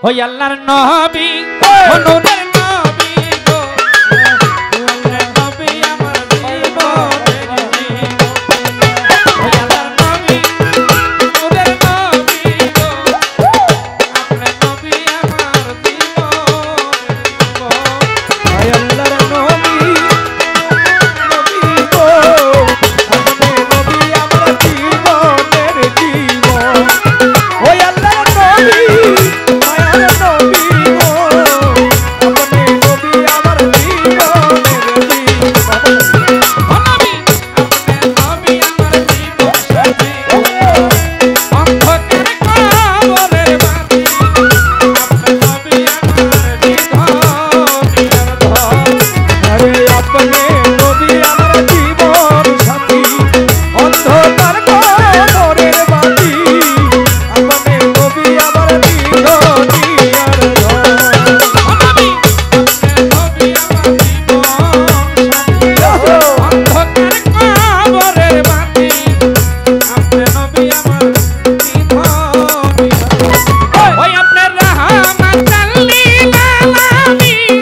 ওই আল্লাহর নবী নূরের নবী গো আল্লাহর নবী আমার জীবনের জীবন ওই আল্লাহর নবী নূরের নবী গো আপনার নবী আমার জীবনের জীবন ওই আল্লাহর নবী নবী গো আপনি নবী আমার জীবনের জীবন ওই আল্লাহর নবী মায়ার নবী গো আপনি নবী আমার জীবনের জীবন নবী আপনার নবী আমার জীবন সাথী অন্ধকার কবরের বাতি আপনার নবী আমার জীবনের ধন আরে আপনি নবী আমার জীবন সাথী অন্ধকার কবরের বাতি আপনি নবী আমার জীবনিয়ার ধন নবী আপনার নবী আমার জীবন সাথী অন্ধকার কবরের বাতি আপনার নবী আমার জীবন ওই আপনার রাহমাতাল লিল আলামিন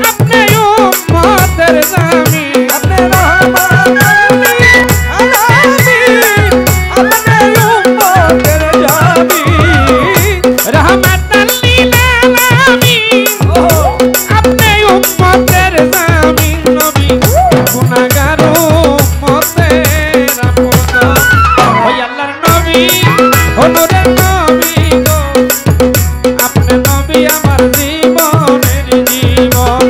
আপনি উম্মতের জামিন আপনি রহমান আলামিন আপনি উম্মতের জামিন রাহমাতাল লিল আলামিন আপনি উম্মতের জামিন নবী গুনাহগার উম্মতের আপন ওই আল্লাহর নবী নূরের নবী গো আপনি নবী আমার জীবনের জীবন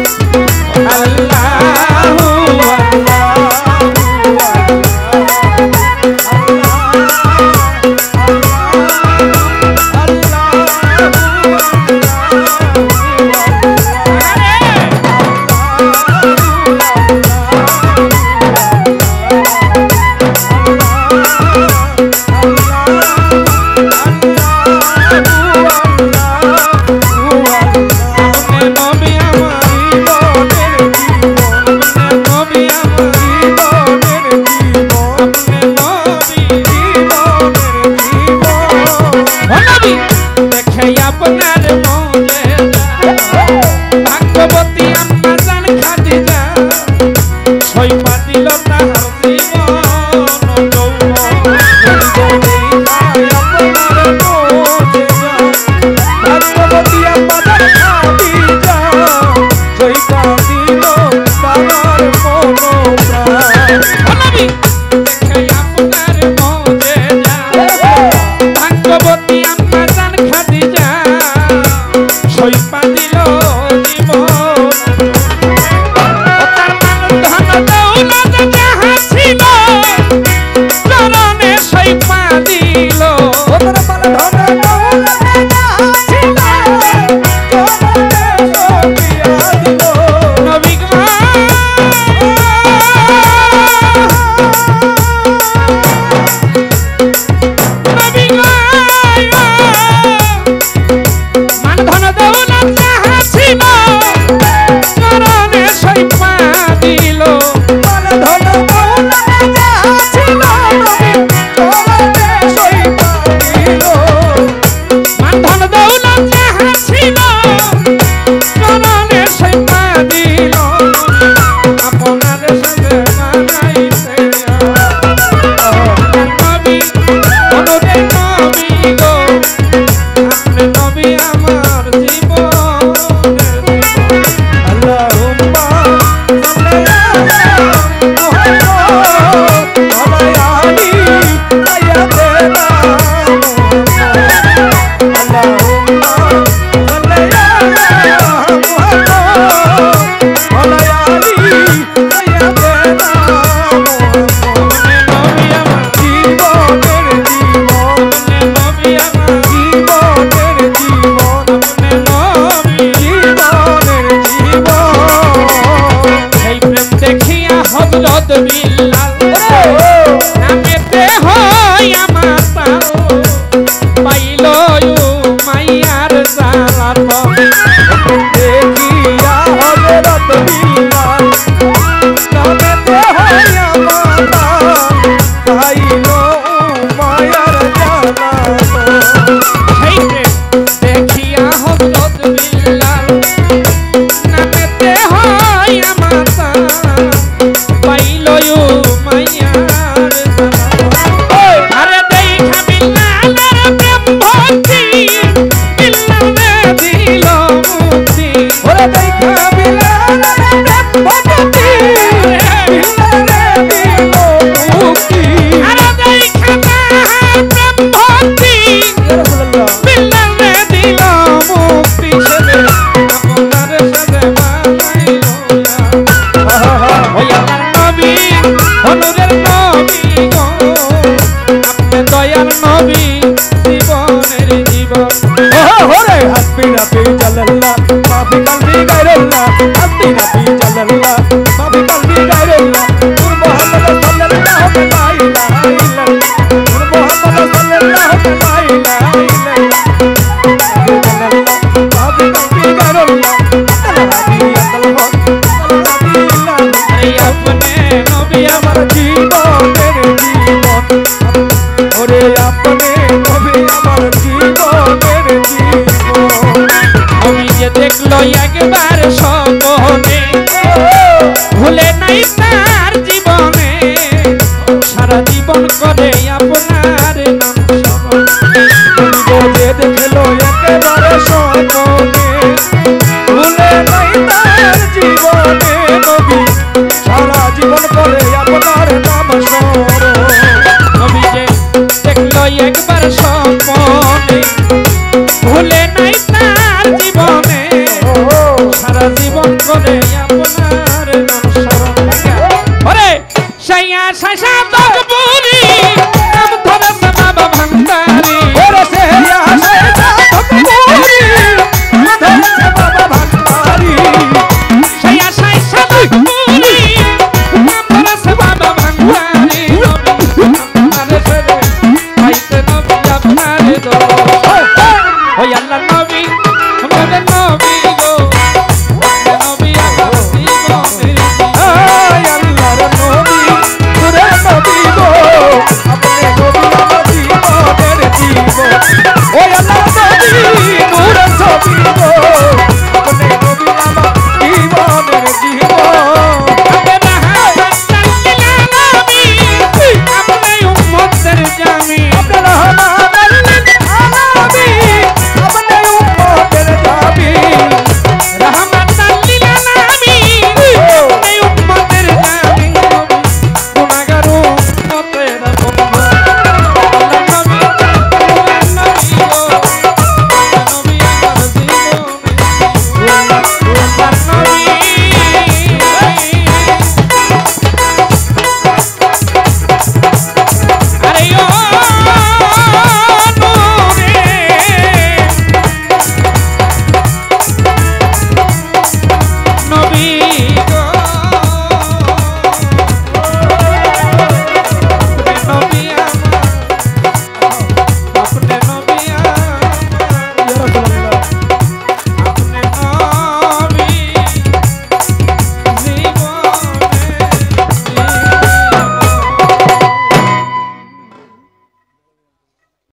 আল্লাহু আপনি নবী আমার জীবনের জীবন নবী আমার জীবনের জীবন আপনি নবী জীবনের জীবন নবী দেখে আপনার মুজিজা ভাগ্যবতী আম্মা জান খাদিজা ছয় পাতিল তাহার জীবন যৌবন ভাগ্যবতী আমাদের খাদিজা জয়িতা দিল তার মনোপ্রাণ নবী দেখে আপনার মুজিজা ভাগ্যবতী আম্মা জান ভক্তি বিল্লালে দিল মুক্তি ওরে দেখা বিলালে প্রেম ভক্তি বিল্লালে দিল মুক্তি আরে দেখা প্রেম ভক্তি ইয়া রাসূলুল্লাহ বিল্লালে দিল মুক্তি সেদে আপনার সাথে বানাইল ওই আমার নবী হনুরের নবী গো আপনি দয়ার নবী জীবনের জীবন ওরে হাসবি রাব্বি জাল্লাল্লাহ মাফি কালবি গায়রুল্লাহ হাসবি রাব্বি জাল্লাল্লাহ মাফি কালবি গায়রুল্লাহ নূর মুহাম্মদ সাল্লাল্লাহু লা ইলাহা ইল্লাল্লাহ নূর মুহাম্মদ সাল্লাল্লাহু লা ইলাহা ইল্লাল্লাহ জাল্লাল্লাহ মাফি কালবি গায়রুল্লাহ আল্লাহি আল্লাহ আল্লাহি ইল্লাল্লাহ এই আপনি নবী আমার আমার জীবনের জীবন ওরে আপনি নবী আমার জীবনের জীবন আমি যে দেখলো একবার স্বপ্নে ভুলে নাই তার জীবনে সারা জীবন করে আপনার নাম স্মরণ যে দেখলো একেবারে স্বপ্নে ভুলে নাই তার জীবনে নবী সারা জীবন করে আপনার নাম স্মরণ আমি যে দেখলো একবার স্বপ্নে ভুলে নাই তার জীবনে সারা জীবন করে আপনার নাম স্মরণ ওরে সাইয়া সাইসা তকবুরি নাম ধরেছে বাবা ভান্ডারি ওরে সে আসে ভক্তি ধরেছে বাবা ভান্ডারি সাইয়া সাইসা তকবুরি নাম ধরেছে বাবা ভান্ডারি আপনার সেরে পাইতে নবী আপনার দো ওই আল্লাহ